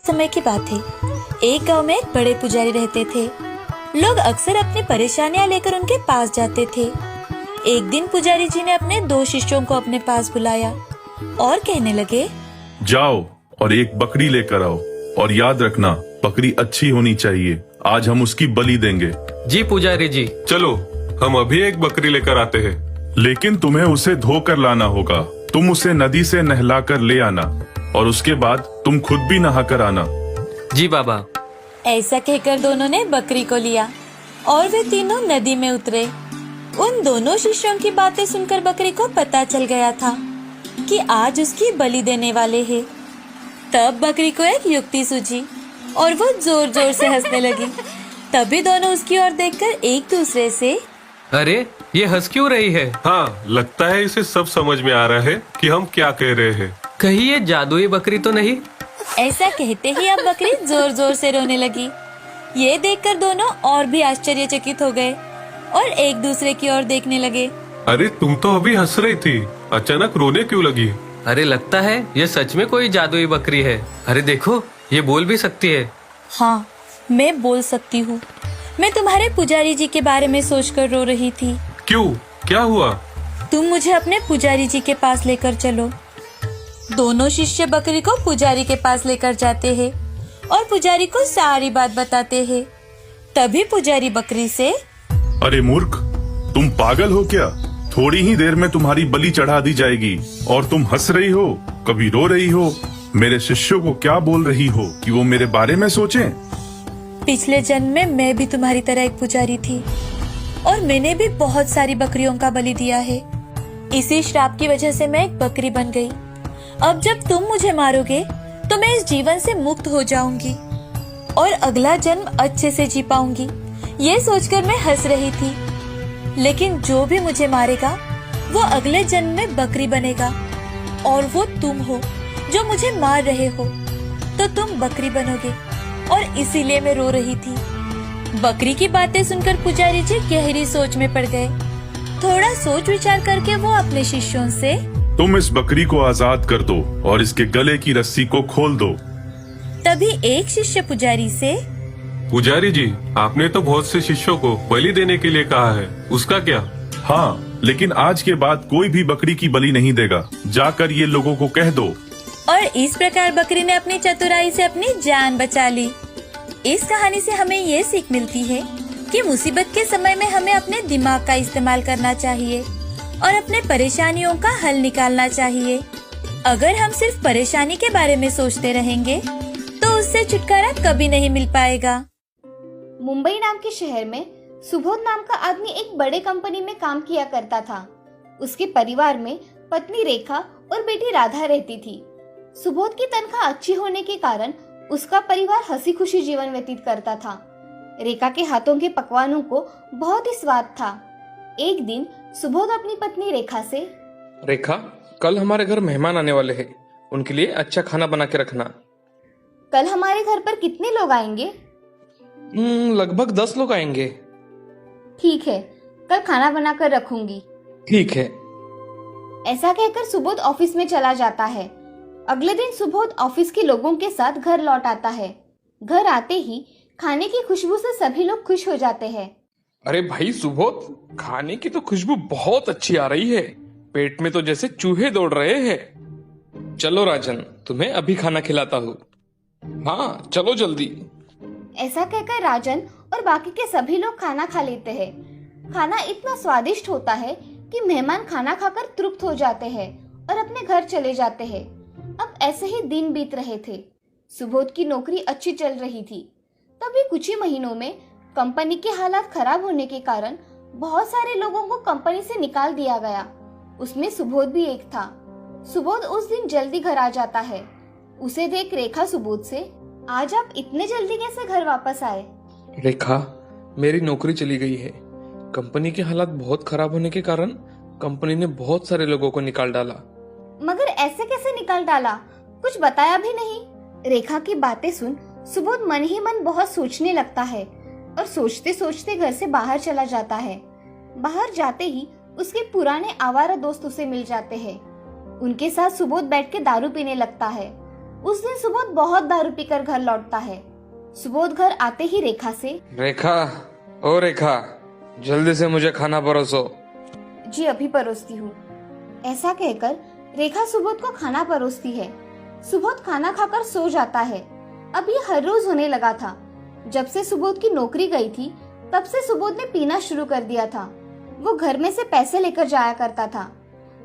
समय की बात है। एक गांव में एक बड़े पुजारी रहते थे। लोग अक्सर अपनी परेशानियां लेकर उनके पास जाते थे। एक दिन पुजारी जी ने अपने 2 शिष्यों को अपने पास बुलाया और कहने लगे, जाओ और एक बकरी लेकर आओ और याद रखना बकरी अच्छी होनी चाहिए। आज हम उसकी बलि देंगे। जी पुजारी जी। चलो हम अभी एक बकरी लेकर आते हैं। लेकिन तुम्हें उसे धोकर लाना होगा। तुम उसे नदी से नहलाकर ले आना और उसके बाद तुम खुद भी नहाकर आना। जी बाबा। ऐसा कहकर दोनों ने बकरी को लिया और वे तीनों नदी में उतरे। उन दोनों शिष्यों की बातें सुनकर बकरी को पता चल गया था कि आज उसकी बलि देने वाले हैं। तब बकरी को एक युक्ति सूझी और वो जोर जोर से हंसने लगी। तभी दोनों उसकी ओर देखकर एक दूसरे से, अरे ये हंस क्यों रही है? हाँ, लगता है इसे सब समझ में आ रहा है कि हम क्या कह रहे हैं। कहीं ये जादुई बकरी तो नहीं? ऐसा कहते ही अब बकरी जोर जोर से रोने लगी। ये देखकर दोनों और भी आश्चर्यचकित हो गए और एक दूसरे की ओर देखने लगे। अरे तुम तो अभी हंस रही थी, अचानक रोने क्यों लगी? अरे लगता है ये सच में कोई जादुई बकरी है। अरे देखो ये बोल भी सकती है। हाँ, मैं बोल सकती हूँ। मैं तुम्हारे पुजारी जी के बारे में सोचकर रो रही थी। क्यों, क्या हुआ? तुम मुझे अपने पुजारी जी के पास लेकर चलो। दोनों शिष्य बकरी को पुजारी के पास लेकर जाते हैं और पुजारी को सारी बात बताते हैं। तभी पुजारी बकरी से, अरे मूर्ख, तुम पागल हो क्या? थोड़ी ही देर में तुम्हारी बलि चढ़ा दी जाएगी और तुम हंस रही हो, कभी रो रही हो। मेरे शिष्यों को क्या बोल रही हो कि वो मेरे बारे में सोचें? पिछले जन्म में मैं भी तुम्हारी तरह एक पुजारी थी और मैंने भी बहुत सारी बकरियों का बलि दिया है। इसी श्राप की वजह से मैं एक बकरी बन गई। अब जब तुम मुझे मारोगे तो मैं इस जीवन से मुक्त हो जाऊंगी और अगला जन्म अच्छे से जी पाऊंगी। ये सोचकर मैं हंस रही थी। लेकिन जो भी मुझे मारेगा वो अगले जन्म में बकरी बनेगा और वो तुम हो जो मुझे मार रहे हो, तो तुम बकरी बनोगे और इसीलिए मैं रो रही थी। बकरी की बातें सुनकर पुजारी जी गहरी सोच में पड़ गए। थोड़ा सोच विचार करके वो अपने शिष्यों से, तुम इस बकरी को आजाद कर दो और इसके गले की रस्सी को खोल दो। तभी एक शिष्य पुजारी से, पुजारी जी, आपने तो बहुत से शिष्यों को बलि देने के लिए कहा है, उसका क्या? हाँ, लेकिन आज के बाद कोई भी बकरी की बलि नहीं देगा। जाकर ये लोगों को कह दो। और इस प्रकार बकरी ने अपनी चतुराई से अपनी जान बचा ली। इस कहानी से हमें ये सीख मिलती है कि मुसीबत के समय में हमें अपने दिमाग का इस्तेमाल करना चाहिए और अपने परेशानियों का हल निकालना चाहिए। अगर हम सिर्फ परेशानी के बारे में सोचते रहेंगे तो उससे छुटकारा कभी नहीं मिल पाएगा। मुंबई नाम के शहर में सुबोध नाम का आदमी एक बड़े कंपनी में काम किया करता था। उसके परिवार में पत्नी रेखा और बेटी राधा रहती थी। सुबोध की तनख्वाह अच्छी होने के कारण उसका परिवार हंसी खुशी जीवन व्यतीत करता था। रेखा के हाथों के पकवानों को बहुत ही स्वाद था। एक दिन सुबोध अपनी पत्नी रेखा से, रेखा, कल हमारे घर मेहमान आने वाले हैं, उनके लिए अच्छा खाना बना के रखना। कल हमारे घर पर कितने लोग आएंगे? लगभग 10 लोग आएंगे। ठीक है, कल खाना बनाकर रखूंगी। ठीक है। ऐसा कहकर सुबोध ऑफिस में चला जाता है। अगले दिन सुबोध ऑफिस के लोगों के साथ घर लौट आता है। घर आते ही खाने की खुशबू से सभी लोग खुश हो जाते हैं। अरे भाई सुबोध, खाने की तो खुशबू बहुत अच्छी आ रही है। पेट में तो जैसे चूहे दौड़ रहे हैं। चलो राजन, तुम्हें अभी खाना खिलाता हूँ। हाँ चलो जल्दी। ऐसा कहकर राजन और बाकी के सभी लोग खाना खा लेते हैं। खाना इतना स्वादिष्ट होता है कि मेहमान खाना खाकर तृप्त हो जाते हैं और अपने घर चले जाते हैं। अब ऐसे ही दिन बीत रहे थे। सुबोध की नौकरी अच्छी चल रही थी। तभी कुछ ही महीनों में कंपनी के हालात खराब होने के कारण बहुत सारे लोगों को कंपनी से निकाल दिया गया। उसमें सुबोध भी एक था। सुबोध उस दिन जल्दी घर आ जाता है। उसे देख रेखा सुबोध से, आज आप इतने जल्दी कैसे घर वापस आए? रेखा, मेरी नौकरी चली गई है। कंपनी के हालात बहुत खराब होने के कारण कंपनी ने बहुत सारे लोगों को निकाल डाला। मगर ऐसे कैसे निकाल डाला? कुछ बताया भी नहीं। रेखा की बातें सुन सुबोध मन ही मन बहुत सोचने लगता है और सोचते सोचते घर से बाहर चला जाता है। बाहर जाते ही उसके पुराने आवारा दोस्त उसे मिल जाते हैं। उनके साथ सुबोध बैठ के दारू पीने लगता है। उस दिन सुबोध बहुत दारू पीकर घर लौटता है। सुबोध घर आते ही रेखा से, रेखा, ओ रेखा, जल्दी से मुझे खाना परोसो। जी अभी परोसती हूँ। ऐसा कहकर रेखा सुबोध को खाना परोसती है। सुबोध खाना खाकर सो जाता है। अब ये हर रोज होने लगा था। जब से सुबोध की नौकरी गई थी तब से सुबोध ने पीना शुरू कर दिया था। वो घर में से पैसे लेकर जाया करता था।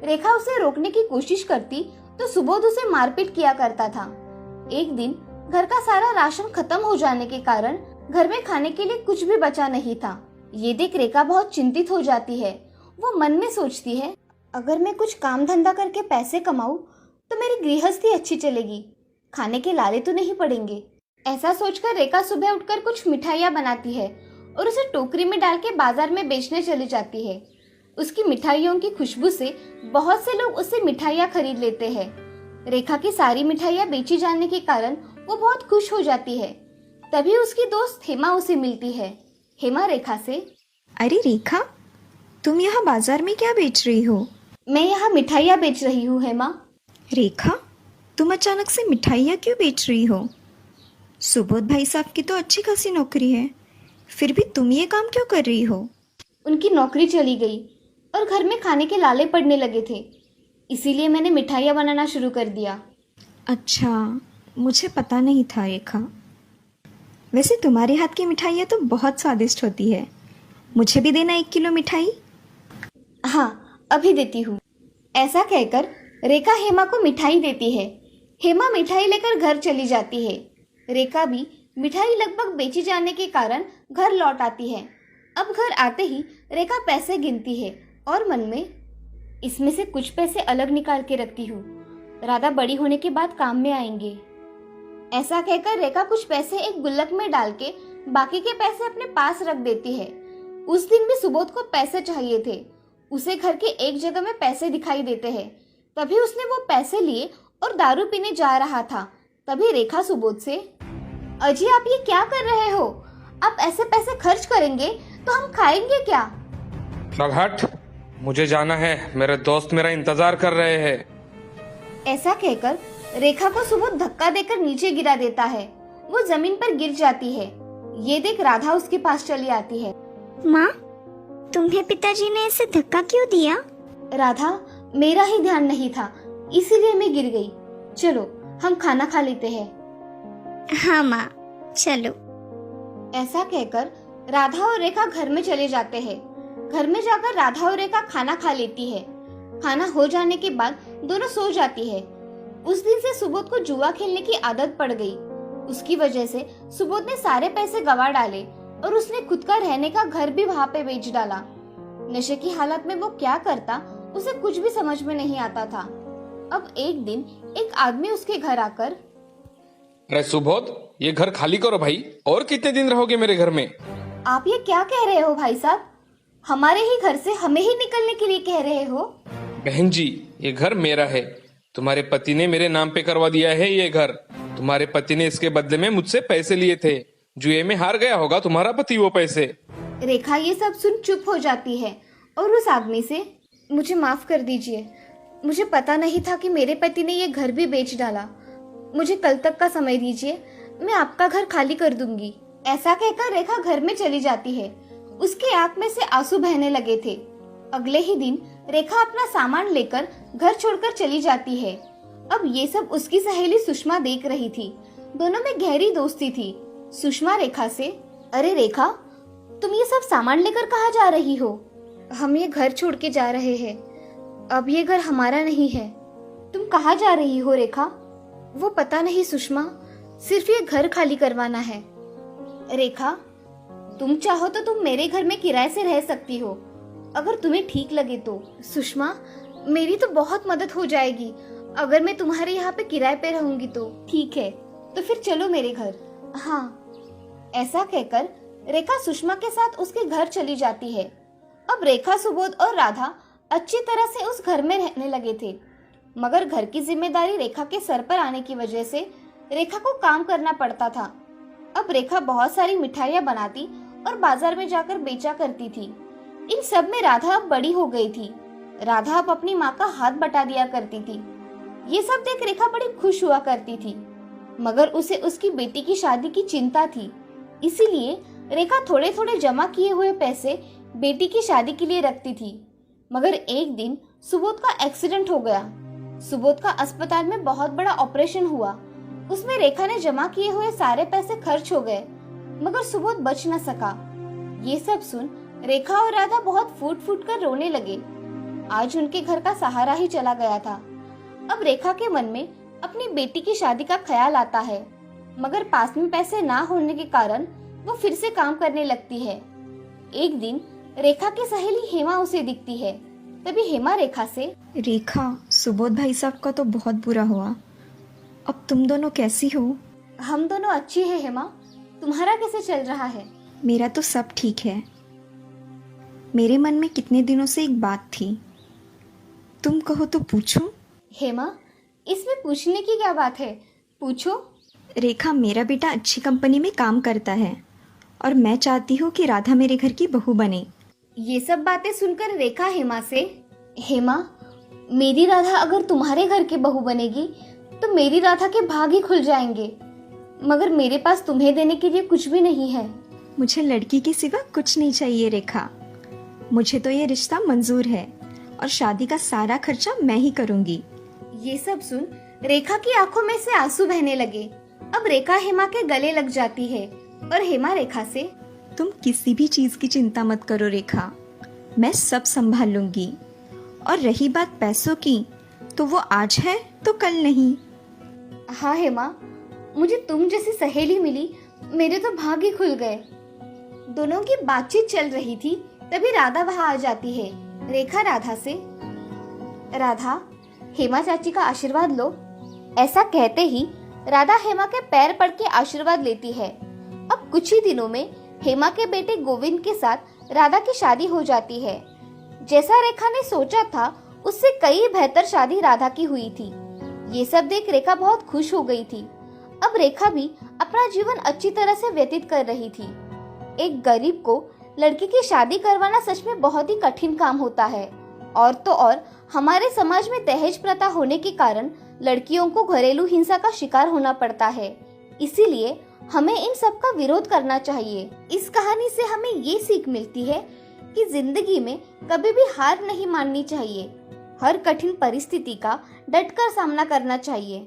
रेखा उसे रोकने की कोशिश करती तो सुबोध उसे मारपीट किया करता था। एक दिन घर का सारा राशन खत्म हो जाने के कारण घर में खाने के लिए कुछ भी बचा नहीं था। ये देख रेखा बहुत चिंतित हो जाती है। वो मन में सोचती है, अगर मैं कुछ काम धंधा करके पैसे कमाऊं तो मेरी गृहस्थी अच्छी चलेगी, खाने के लाले तो नहीं पड़ेंगे। ऐसा सोचकर रेखा सुबह उठकर कुछ मिठाइयाँ बनाती है और उसे टोकरी में डाल के बाजार में बेचने चली जाती है। उसकी मिठाइयों की खुशबू से बहुत से लोग उससे मिठाइयाँ खरीद लेते हैं। रेखा की सारी मिठाइयाँ बेची जाने के कारण वो बहुत खुश हो जाती है। तभी उसकी दोस्त हेमा उसे मिलती है। हेमा रेखा से, अरे रेखा, तुम यहाँ बाजार में क्या बेच रही हो? मैं यहाँ मिठाइयाँ बेच रही हूँ हेमा। रेखा, तुम अचानक से मिठाइयाँ क्यों बेच रही हो? सुबोध भाई साहब की तो अच्छी खासी नौकरी है, फिर भी तुम ये काम क्यों कर रही हो? उनकी नौकरी चली गई और घर में खाने के लाले पड़ने लगे थे, इसीलिए मैंने मिठाइयाँ बनाना शुरू कर दिया। अच्छा, मुझे पता नहीं था रेखा। वैसे तुम्हारे हाथ की मिठाइयाँ तो बहुत स्वादिष्ट होती है। मुझे भी देना 1 किलो मिठाई। हाँ, अभी देती हूँ। ऐसा कहकर रेखा हेमा को मिठाई देती है। हेमा मिठाई लेकर घर चली जाती है। रेखा भी मिठाई लगभग बेची जाने के कारण घर लौट आती है। अब घर आते ही रेखा पैसे गिनती है और मन में, इसमें से कुछ पैसे अलग निकाल के रखती हूँ, राधा बड़ी होने के बाद काम में आएंगे। ऐसा कहकर रेखा कुछ पैसे एक गुल्लक में डाल के बाकी के पैसे अपने पास रख देती है। उस दिन भी सुबोध को पैसे चाहिए थे। उसे घर के एक जगह में पैसे दिखाई देते हैं। तभी उसने वो पैसे लिए और दारू पीने जा रहा था। तभी रेखा सुबोध से, अजी आप ये क्या कर रहे हो? आप ऐसे पैसे खर्च करेंगे तो हम खाएंगे क्या? चल हट, मुझे जाना है, मेरे दोस्त मेरा इंतजार कर रहे हैं। ऐसा कहकर रेखा को सुबोध धक्का देकर नीचे गिरा देता है। वो जमीन पर गिर जाती है। ये देख राधा उसके पास चली आती है। माँ, तुम्हें पिताजी ने ऐसे धक्का क्यों दिया? राधा, मेरा ही ध्यान नहीं था, इसीलिए मैं गिर गई। चलो हम खाना खा लेते हैं। हाँ माँ, चलो। ऐसा कहकर राधा और रेखा घर में चले जाते हैं। घर में जाकर राधा और रेखा खाना खा लेती है। खाना हो जाने के बाद दोनों सो जाती है। उस दिन से सुबोध को जुआ खेलने की आदत पड़ गई। उसकी वजह से सुबोध ने सारे पैसे गंवा डाले और उसने खुद का रहने का घर भी वहाँ पे बेच डाला। नशे की हालत में वो क्या करता उसे कुछ भी समझ में नहीं आता था। अब एक दिन एक आदमी उसके घर आकर, अरे सुबोध, ये घर खाली करो भाई, और कितने दिन रहोगे मेरे घर में? आप ये क्या कह रहे हो भाई साहब? हमारे ही घर से हमें ही निकलने के लिए कह रहे हो? बहन जी, ये घर मेरा है। तुम्हारे पति ने मेरे नाम पे करवा दिया है ये घर। तुम्हारे पति ने इसके बदले में मुझसे पैसे लिए थे। जुए में हार गया होगा तुम्हारा पति वो पैसे। रेखा ये सब सुन चुप हो जाती है और उस आदमी से, मुझे माफ कर दीजिए, मुझे पता नहीं था कि मेरे पति ने ये घर भी बेच डाला। मुझे कल तक का समय दीजिए, मैं आपका घर खाली कर दूंगी। ऐसा कहकर रेखा घर में चली जाती है। उसके आंख में से आंसू बहने लगे थे। अगले ही दिन रेखा अपना सामान लेकर घर छोड़कर चली जाती है। अब ये सब उसकी सहेली सुषमा देख रही थी। दोनों में गहरी दोस्ती थी। सुषमा रेखा से, अरे रेखा, तुम ये सब सामान लेकर कहाँ जा रही हो? हम ये घर छोड़ के जा रहे हैं। अब ये घर हमारा नहीं है। तुम कहाँ जा रही हो रेखा? वो पता नहीं सुषमा, सिर्फ ये घर खाली करवाना है। रेखा, तुम चाहो तो तुम मेरे घर में किराए से रह सकती हो, अगर तुम्हें ठीक लगे तो। सुषमा, मेरी तो बहुत मदद हो जाएगी अगर मैं तुम्हारे यहाँ पे किराए पे रहूंगी तो। ठीक है, तो फिर चलो मेरे घर। हाँ। ऐसा कहकर रेखा सुषमा के साथ उसके घर चली जाती है। अब रेखा, सुबोध और राधा अच्छी तरह से उस घर में रहने लगे थे, मगर घर की जिम्मेदारी रेखा के सर पर आने की वजह से रेखा को काम करना पड़ता था। अब रेखा बहुत सारी मिठाइयाँ बनाती और बाजार में जाकर बेचा करती थी। इन सब में राधा अब बड़ी हो गई थी। राधा अब अपनी माँ का हाथ बटा दिया करती थी। ये सब देख रेखा बड़ी खुश हुआ करती थी। मगर उसे उसकी बेटी की शादी की चिंता थी, इसीलिए रेखा थोड़े थोड़े जमा किए हुए पैसे बेटी की शादी के लिए रखती थी। मगर एक दिन सुबोध का एक्सीडेंट हो गया। सुबोध का अस्पताल में बहुत बड़ा ऑपरेशन हुआ। उसमें रेखा ने जमा किए हुए सारे पैसे खर्च हो गए, मगर सुबोध बच न सका। ये सब सुन रेखा और राधा बहुत फूट फूट कर रोने लगे। आज उनके घर का सहारा ही चला गया था। अब रेखा के मन में अपनी बेटी की शादी का ख्याल आता है, मगर पास में पैसे ना होने के कारण वो फिर से काम करने लगती है। एक दिन रेखा की सहेली हेमा उसे दिखती है। तभी हेमा रेखा से, रेखा, सुबोध भाई साहब का तो बहुत बुरा हुआ। अब तुम दोनों कैसी हो? हम दोनों अच्छी है हेमा, तुम्हारा कैसे चल रहा है? मेरा तो सब ठीक है। मेरे मन में कितने दिनों से एक बात थी, तुम कहो तो पूछूं? हेमा, इसमें पूछने की क्या बात है, पूछो। रेखा, मेरा बेटा अच्छी कंपनी में काम करता है और मैं चाहती हूँ कि राधा मेरे घर की बहू बने। ये सब बातें सुनकर रेखा हेमा से, हेमा, मेरी राधा अगर तुम्हारे घर की बहू बनेगी तो मेरी राधा के भाग ही खुल जाएंगे, मगर मेरे पास तुम्हें देने के लिए कुछ भी नहीं है। मुझे लड़की के सिवा कुछ नहीं चाहिए रेखा। मुझे तो ये रिश्ता मंजूर है और शादी का सारा खर्चा मैं ही करूंगी। ये सब सुन रेखा की आंखों में से आंसू बहने लगे। अब रेखा हेमा के गले लग जाती है और हेमा रेखा से, तुम किसी भी चीज की चिंता मत करो रेखा, मैं सब संभाल लूंगी। और रही बात पैसों की, तो वो आज है तो कल नहीं। हाँ हेमा, मुझे तुम जैसी सहेली मिली, मेरे तो भाग ही खुल गए। दोनों की बातचीत चल रही थी, तभी राधा वहां आ जाती है। रेखा राधा से, राधा, हेमा चाची का आशीर्वाद लो। ऐसा कहते ही राधा हेमा के पैर पड़ के आशीर्वाद लेती है। अब कुछ ही दिनों में हेमा के बेटे गोविंद के साथ राधा की शादी हो जाती है। जैसा रेखा ने सोचा था, उससे कई बेहतर शादी राधा की हुई थी। ये सब देख रेखा बहुत खुश हो गई थी। अब रेखा भी अपना जीवन अच्छी तरह से व्यतीत कर रही थी। एक गरीब को लड़की की शादी करवाना सच में बहुत ही कठिन काम होता है। और तो और हमारे समाज में दहेज प्रथा होने के कारण लड़कियों को घरेलू हिंसा का शिकार होना पड़ता है। इसीलिए हमें इन सब का विरोध करना चाहिए। इस कहानी से हमें ये सीख मिलती है कि जिंदगी में कभी भी हार नहीं माननी चाहिए। हर कठिन परिस्थिति का डटकर सामना करना चाहिए।